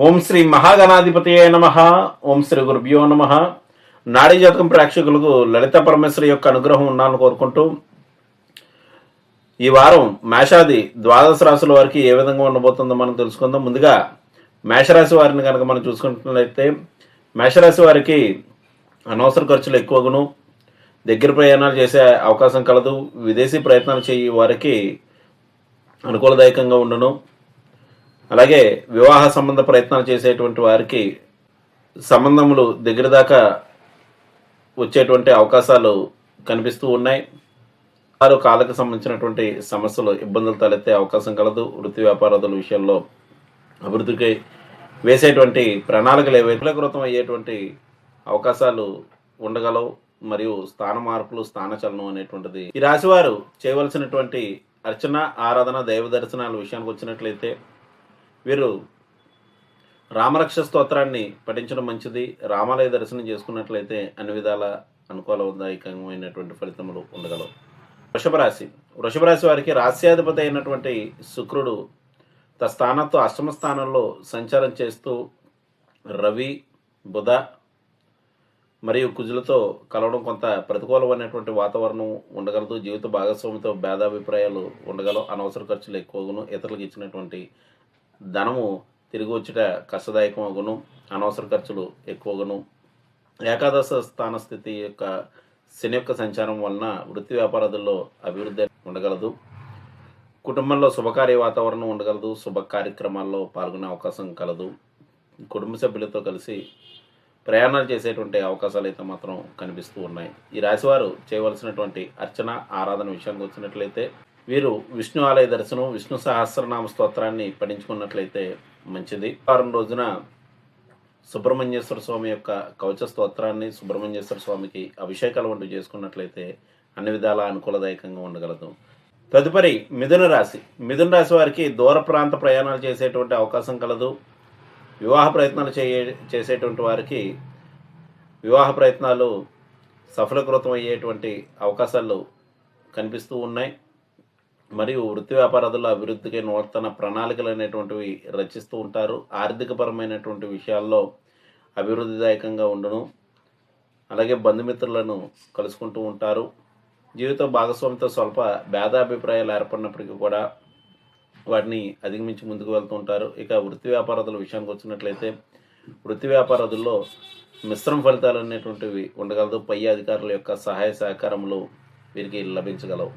ఓం శ్రీ మహాగణాధిపతియే నమః. ఓం శ్రీ గురుభ్యో నమః. నాడీ జాతకం ప్రేక్షకులకు లలిత పరమేశ్వరి యొక్క అనుగ్రహం ఉండాలని కోరుకుంటూ ఈ వారం మేషాది ద్వాదశ రాశుల వారికి ఏ విధంగా ఉండబోతుందో మనం తెలుసుకుందాం. ముందుగా మేషరాశి వారిని కనుక మనం చూసుకుంటున్నట్లయితే మేషరాశి వారికి అనవసర ఖర్చులు ఎక్కువగును, దగ్గర ప్రయాణాలు చేసే అవకాశం కలదు. విదేశీ ప్రయత్నాలు చేయి వారికి అనుకూలదాయకంగా ఉండును. అలాగే వివాహ సంబంధ ప్రయత్నాలు చేసేటువంటి వారికి సంబంధములు దగ్గర దాకా వచ్చేటువంటి అవకాశాలు కనిపిస్తూ ఉన్నాయి. వారు కాళ్ళకు సంబంధించినటువంటి సమస్యలు ఇబ్బందులు తలెత్తే అవకాశం కలదు. వృత్తి వ్యాపారాదుల విషయంలో అభివృద్ధికి వేసేటువంటి ప్రణాళికలు విఫలకృతం అయ్యేటువంటి అవకాశాలు ఉండగలవు. మరియు స్థాన మార్పులు, స్థాన చలనం అనేటువంటిది ఈ రాశి వారు చేయవలసినటువంటి అర్చన, ఆరాధన, దైవ దర్శనాల విషయానికి వచ్చినట్లయితే వీరు రామరక్ష స్తోత్రాన్ని పఠించడం మంచిది. రామాలయ దర్శనం చేసుకున్నట్లయితే అన్ని విధాల అనుకూలదాయకమైనటువంటి ఫలితములు ఉండగలవు. వృషభ రాశి వారికి రాస్యాధిపతి అయినటువంటి శుక్రుడు స్థానంతో అష్టమ స్థానంలో సంచారం చేస్తూ రవి, బుధ మరియు కుజులతో కలవడం కొంత ప్రతికూలమైనటువంటి వాతావరణం ఉండగలదు. జీవిత భాగస్వామితో భేదాభిప్రాయాలు ఉండగలవు. అనవసర ఖర్చులు ఎక్కువగును, ఇతరులకు ఇచ్చినటువంటి ధనము తిరిగి వచ్చుట కష్టదాయకం అగును. అనవసర ఖర్చులు ఎక్కువగును. ఏకాదశ స్థాన స్థితి యొక్క శని యొక్క సంచారం వలన వృత్తి వ్యాపారాదుల్లో అభివృద్ధి ఉండగలదు. కుటుంబంలో శుభకార్య వాతావరణం ఉండగలదు. శుభ కార్యక్రమాల్లో పాల్గొనే అవకాశం కలదు. కుటుంబ సభ్యులతో కలిసి ప్రయాణాలు చేసేటువంటి అవకాశాలు అయితే మాత్రం కనిపిస్తూ ఉన్నాయి. ఈ రాశివారు చేయవలసినటువంటి అర్చన, ఆరాధన విషయానికి వచ్చినట్లయితే వీరు విష్ణు ఆలయ దర్శనం, విష్ణు సహస్రనామ స్తోత్రాన్ని పఠించుకున్నట్లయితే మంచిది. వారం రోజున సుబ్రహ్మణ్యేశ్వర స్వామి యొక్క కవచ స్తోత్రాన్ని, సుబ్రహ్మణ్యేశ్వర స్వామికి అభిషేకాలు వంటివి చేసుకున్నట్లయితే అన్ని విధాలా అనుకూలదాయకంగా ఉండగలదు. తదుపరి మిథున రాశి వారికి దూర ప్రాంత ప్రయాణాలు చేసేటువంటి అవకాశం కలదు. వివాహ ప్రయత్నాలు చేసేటువంటి వారికి వివాహ ప్రయత్నాలు సఫలీకృతం అయ్యేటువంటి అవకాశాలు కనిపిస్తూ ఉన్నాయి. మరియు వృత్తి వ్యాపారాదుల అభివృద్ధికి నూతన ప్రణాళికలు అనేటువంటివి రచిస్తూ ఉంటారు. ఆర్థికపరమైనటువంటి విషయాల్లో అభివృద్ధిదాయకంగా ఉండును. అలాగే బంధుమిత్రులను కలుసుకుంటూ ఉంటారు. జీవిత భాగస్వామితో స్వల్ప భేదాభిప్రాయాలు ఏర్పడినప్పటికీ కూడా వాటిని అధిగమించి ముందుకు వెళ్తూ ఉంటారు. ఇక వృత్తి వ్యాపారాదుల విషయానికి వచ్చినట్లయితే వృత్తి వ్యాపారాదుల్లో మిశ్రమ ఫలితాలు అనేటువంటివి ఉండగలదు. పై అధికారుల యొక్క సహాయ సహకారములు వీరికి లభించగలవు.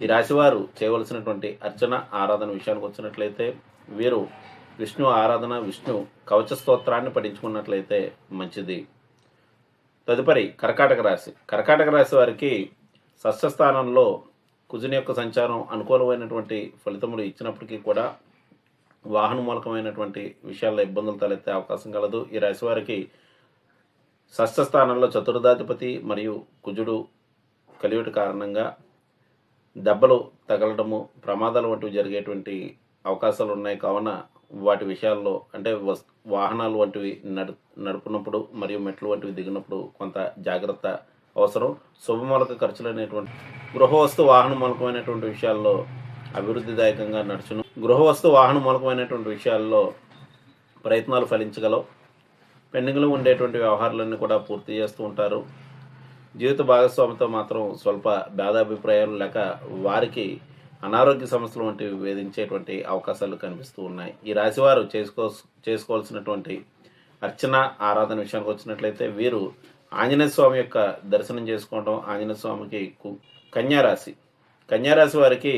ఈ రాశివారు చేయవలసినటువంటి అర్చన, ఆరాధన విషయానికి వచ్చినట్లయితే వీరు విష్ణు ఆరాధన, విష్ణు కవచ స్తోత్రాన్ని పఠించుకున్నట్లయితే మంచిది. తదుపరి కర్కాటక రాశి వారికి షష్ఠ స్థానంలో కుజుని యొక్క సంచారం అనుకూలమైనటువంటి ఫలితములు ఇచ్చినప్పటికీ కూడా వాహన మూలకమైనటువంటి విషయాల్లో ఇబ్బందులు తలెత్తే అవకాశం కలదు. ఈ రాశి వారికి షష్ఠ స్థానంలో చతుర్థాధిపతి మరియు కుజుడు కలియుటి కారణంగా దెబ్బలు తగలడము, ప్రమాదాలు వంటివి జరిగేటువంటి అవకాశాలు ఉన్నాయి. కావున వాటి విషయాల్లో అంటే వాహనాలు వంటివి నడుపునప్పుడు మరియు మెట్లు వంటివి దిగినప్పుడు కొంత జాగ్రత్త అవసరం. శుభమూలక ఖర్చులు అనేటువంటి గృహవస్తు వాహన మూలకమైనటువంటి విషయాల్లో అభివృద్ధిదాయకంగా నడుచును. గృహవస్తు వాహన మూలకమైనటువంటి విషయాల్లో ప్రయత్నాలు ఫలించగలవు. పెండింగ్లో ఉండేటువంటి వ్యవహారాలన్నీ కూడా పూర్తి చేస్తూ ఉంటారు. జీవిత భాగస్వామితో మాత్రం స్వల్ప భేదాభిప్రాయాలు లేక వారికి అనారోగ్య సమస్యలు వంటివి వేధించేటువంటి అవకాశాలు కనిపిస్తూ ఉన్నాయి. ఈ రాశివారు చేసుకోవాల్సినటువంటి అర్చన, ఆరాధన విషయానికి వచ్చినట్లయితే వీరు ఆంజనేయ స్వామి యొక్క దర్శనం చేసుకోవడం. ఆంజనేయ స్వామికి కన్యారాశి వారికి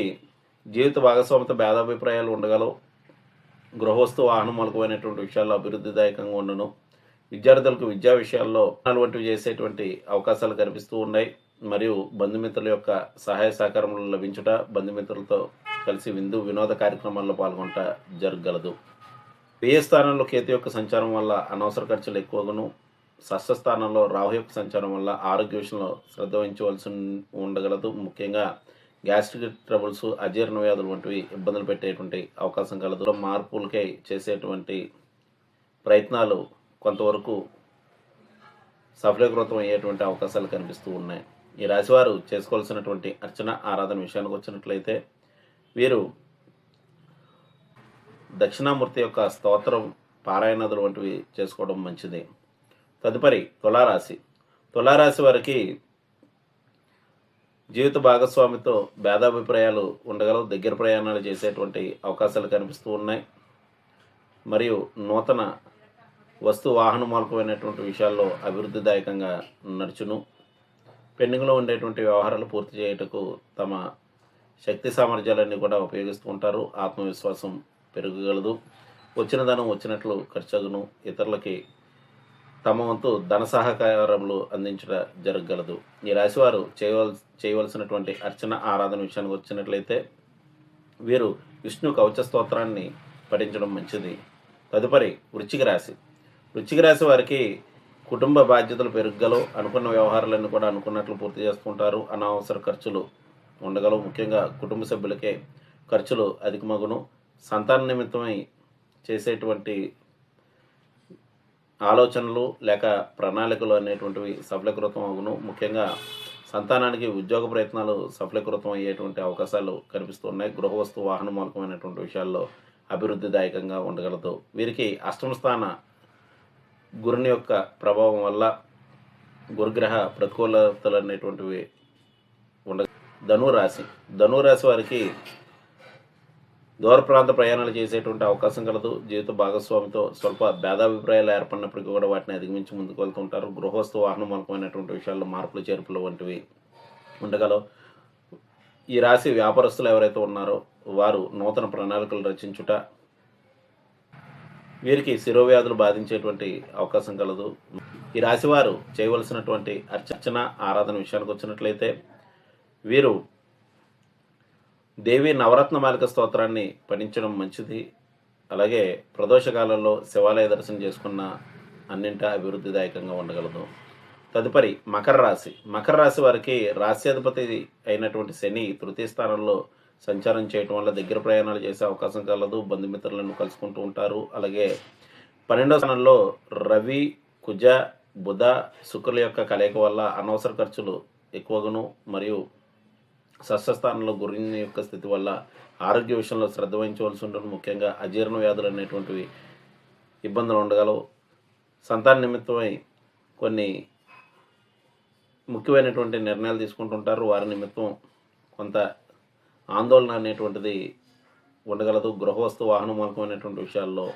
జీవిత భాగస్వామితో భేదాభిప్రాయాలు ఉండగలవు. గృహవస్తు వాహన మూలకమైనటువంటి విషయాల్లో అభివృద్ధిదాయకంగా ఉండను. విద్యార్థులకు విద్యా విషయాల్లో వంటివి చేసేటువంటి అవకాశాలు కనిపిస్తూ ఉన్నాయి. మరియు బంధుమిత్రుల యొక్క సహాయ సహకారములు లభించుట, బంధుమిత్రులతో కలిసి వినోద కార్యక్రమాల్లో పాల్గొనట జరగగలదు. వ్యయ స్థానంలో కేతు యొక్క సంచారం వల్ల అనవసర ఖర్చులు ఎక్కువగాను, షష్ఠ స్థానంలో రాహు యొక్క సంచారం వల్ల ఆరోగ్య విషయంలో శ్రద్ధ వహించవలసి ఉండగలదు. ముఖ్యంగా గ్యాస్ట్రిక్ ట్రబుల్స్, అజీర్ణ వ్యాధులు వంటివి ఇబ్బందులు పెట్టేటువంటి అవకాశం కలదు. మార్పులకై చేసేటువంటి ప్రయత్నాలు కొంతవరకు సఫలీకృతం అయ్యేటువంటి అవకాశాలు కనిపిస్తూ ఉన్నాయి. ఈ రాశివారు చేసుకోవాల్సినటువంటి అర్చన, ఆరాధన విషయానికి వచ్చినట్లయితే వీరు దక్షిణామూర్తి యొక్క స్తోత్రం పారాయణాదులు వంటివి చేసుకోవడం మంచిది. తదుపరి తులారాశి. తులారాశి వారికి జీవిత భాగస్వామితో భేదాభిప్రాయాలు ఉండగలవు. దగ్గర ప్రయాణాలు చేసేటువంటి అవకాశాలు కనిపిస్తూ ఉన్నాయి. మరియు నూతన వస్తు వాహన మూలకమైనటువంటి విషయాల్లో అభివృద్ధిదాయకంగా నడుచును. పెండింగ్లో ఉండేటువంటి వ్యవహారాలు పూర్తి చేయుటకు తమ శక్తి సామర్థ్యాలన్నీ కూడా ఉపయోగిస్తూ ఉంటారు. ఆత్మవిశ్వాసం పెరగగలదు. వచ్చిన ధనం వచ్చినట్లు ఖర్చగును. ఇతరులకి తమ వంతు ధన సహకారములు అందించట జరగగలదు. ఈ రాశివారు చేయవలసినటువంటి అర్చన ఆరాధన విషయానికి వచ్చినట్లయితే వీరు విష్ణు కవచ స్తోత్రాన్ని పఠించడం మంచిది. తదుపరి వృశ్చిక రాశి. వృశ్చిక రాశి వారికి కుటుంబ బాధ్యతలు పెరగగలవు. అనుకున్న వ్యవహారాలన్నీ కూడా అనుకున్నట్లు పూర్తి చేస్తుంటారు. అనవసర ఖర్చులు ఉండగలవు. ముఖ్యంగా కుటుంబ సభ్యులకే ఖర్చులు అధికమగును. సంతాన నిమిత్తమై చేసేటువంటి ఆలోచనలు లేక ప్రణాళికలు అనేటువంటివి సఫలీకృతం అగును. ముఖ్యంగా సంతానానికి ఉద్యోగ ప్రయత్నాలు సఫలీకృతం అయ్యేటువంటి అవకాశాలు కనిపిస్తున్నాయి. గృహ వస్తు వాహన మూలకమైనటువంటి విషయాల్లో అభివృద్ధిదాయకంగా ఉండగలదు. వీరికి అష్టమ స్థాన గురుని యొక్క ప్రభావం వల్ల గురుగ్రహ ప్రతికూలతలు అనేటువంటివి ఉండ. ధనురాశి. ధనురాశి వారికి దూర ప్రాంత ప్రయాణాలు చేసేటువంటి అవకాశం కలదు. జీవిత భాగస్వామితో స్వల్ప భేదాభిప్రాయాలు ఏర్పడినప్పటికీ కూడా వాటిని అధిగమించి ముందుకు వెళ్తుంటారు. గృహస్థు వాహన మూలకమైనటువంటి విషయాల్లో మార్పులు చేర్పులు వంటివి ఉండగలవు. ఈ రాశి వ్యాపారస్తులు ఎవరైతే ఉన్నారో వారు నూతన ప్రణాళికలు రచించుట, వీరికి శిరోవ్యాధులు బాధించేటువంటి అవకాశం కలదు. ఈ రాశి వారు చేయవలసినటువంటి అర్చన ఆరాధన విషయానికి వచ్చినట్లయితే వీరు దేవి నవరత్న మాలిక స్తోత్రాన్ని పఠించడం మంచిది. అలాగే ప్రదోషకాలంలో శివాలయ దర్శనం చేసుకున్న అన్నింటా అభివృద్ధిదాయకంగా ఉండగలదు. తదుపరి మకర రాశి. మకర రాశి వారికి రాశ్యాధిపతి అయినటువంటి శని తృతీయ స్థానంలో సంచారం చేయటం వల్ల దగ్గర ప్రయాణాలు చేసే అవకాశం కలదు. బంధుమిత్రులను కలుసుకుంటూ ఉంటారు. అలాగే 12వ స్థానంలో రవి, కుజ, బుధ, శుక్రుల యొక్క కలయిక వల్ల అనవసర ఖర్చులు ఎక్కువగాను మరియు షష్ఠస్థానంలో గురుని యొక్క స్థితి వల్ల ఆరోగ్య విషయంలో శ్రద్ధ వహించవలసి ఉంటుంది. ముఖ్యంగా అజీర్ణ వ్యాధులు అనేటువంటివి ఇబ్బందులు ఉండగలవు. సంతాన నిమిత్తమై కొన్ని ముఖ్యమైనటువంటి నిర్ణయాలు తీసుకుంటుంటారు. వారి నిమిత్తం కొంత ఆందోళన అనేటువంటిది ఉండగలదు. గృహవస్తు వాహన మూలకమైనటువంటి విషయాల్లో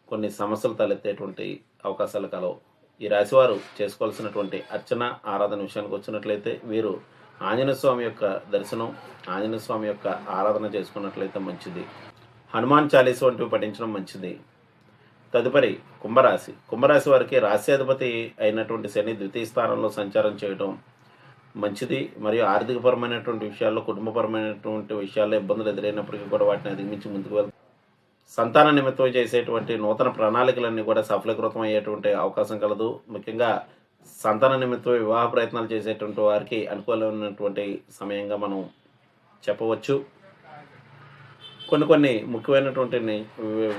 కొన్ని సమస్యలు తలెత్తేటువంటి అవకాశాలు కలవు. ఈ రాశివారు చేసుకోవాల్సినటువంటి అర్చన ఆరాధన విషయానికి వచ్చినట్లయితే వీరు ఆంజనేయ స్వామి యొక్క దర్శనం, ఆంజనేయ స్వామి యొక్క ఆరాధన చేసుకున్నట్లయితే మంచిది. హనుమాన్ చాలీస వంటివి పఠించడం మంచిది. తదుపరి కుంభరాశి. కుంభరాశి వారికి రాశ్యాధిపతి అయినటువంటి శని ద్వితీయ స్థానంలో సంచారం చేయడం మంచిది. మరియు ఆర్థికపరమైనటువంటి విషయాల్లో, కుటుంబపరమైనటువంటి విషయాల్లో ఇబ్బందులు ఎదురైనప్పటికీ కూడా వాటిని అధిగమించి ముందుకు వెళ్తారు. సంతాన నిమిత్తం చేసేటువంటి నూతన ప్రణాళికలన్నీ కూడా సఫలీకృతం అయ్యేటువంటి అవకాశం కలదు. ముఖ్యంగా సంతాన నిమిత్తం వివాహ ప్రయత్నాలు చేసేటువంటి వారికి అనుకూలమైనటువంటి సమయంగా మనం చెప్పవచ్చు. కొన్ని ముఖ్యమైనటువంటి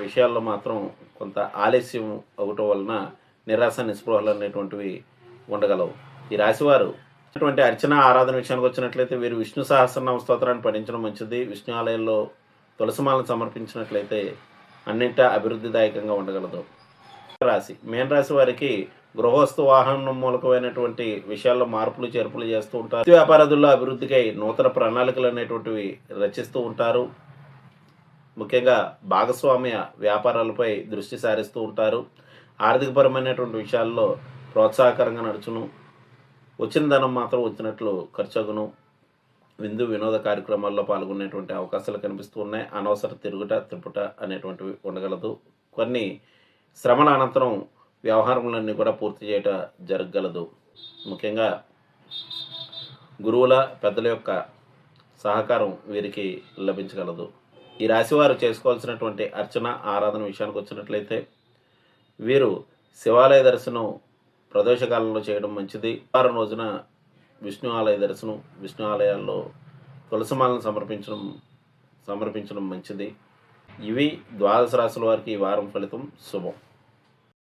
విషయాల్లో మాత్రం కొంత ఆలస్యం అవటం వలన నిరాశ నిస్పృహలు అనేటువంటివి ఉండగలవు. ఈ రాశివారు అటువంటి అర్చన ఆరాధన విషయానికి వచ్చినట్లయితే వీరు విష్ణు సహస్రనామ స్తోత్రాన్ని పఠించడం మంచిది. విష్ణు ఆలయంలో తులసిమాలను సమర్పించినట్లయితే అన్నింటా అభివృద్ధిదాయకంగా ఉండగలదు. రాశి. మేన రాశి వారికి గృహస్థు వాహనం మూలకమైనటువంటి విషయాల్లో మార్పులు చేర్పులు చేస్తూ ఉంటారు. వ్యాపారాదుల్లో అభివృద్ధికై నూతన ప్రణాళికలు అనేటువంటివి రచిస్తూ ఉంటారు. ముఖ్యంగా భాగస్వామ్య వ్యాపారాలపై దృష్టి సారిస్తూ ఉంటారు. ఆర్థికపరమైనటువంటి విషయాల్లో ప్రోత్సాహకరంగా నడుచును. వచ్చిన ధనం మాత్రం వచ్చినట్లు ఖర్చగును. విందు వినోద కార్యక్రమాల్లో పాల్గొనేటువంటి అవకాశాలు కనిపిస్తూ ఉన్నాయి. అనవసర తిరుగుట త్రిపుట అనేటువంటివి ఉండగలదు. కొన్ని శ్రమల అనంతరం వ్యవహారములన్నీ కూడా పూర్తి చేయట జరగగలదు. ముఖ్యంగా గురువుల పెద్దల యొక్క సహకారం వీరికి లభించగలదు. ఈ రాశివారు చేసుకోవాల్సినటువంటి అర్చన ఆరాధన విషయానికి వచ్చినట్లయితే వీరు శివాలయ దర్శనం ప్రదోషకాలంలో చేయడం మంచిది. వారం రోజున విష్ణు ఆలయ దర్శనం, విష్ణు ఆలయాల్లో తులసిమాలను సమర్పించడం మంచిది. ఇవి ద్వాదశ రాశుల వారికి ఈ వారం ఫలితం. శుభం.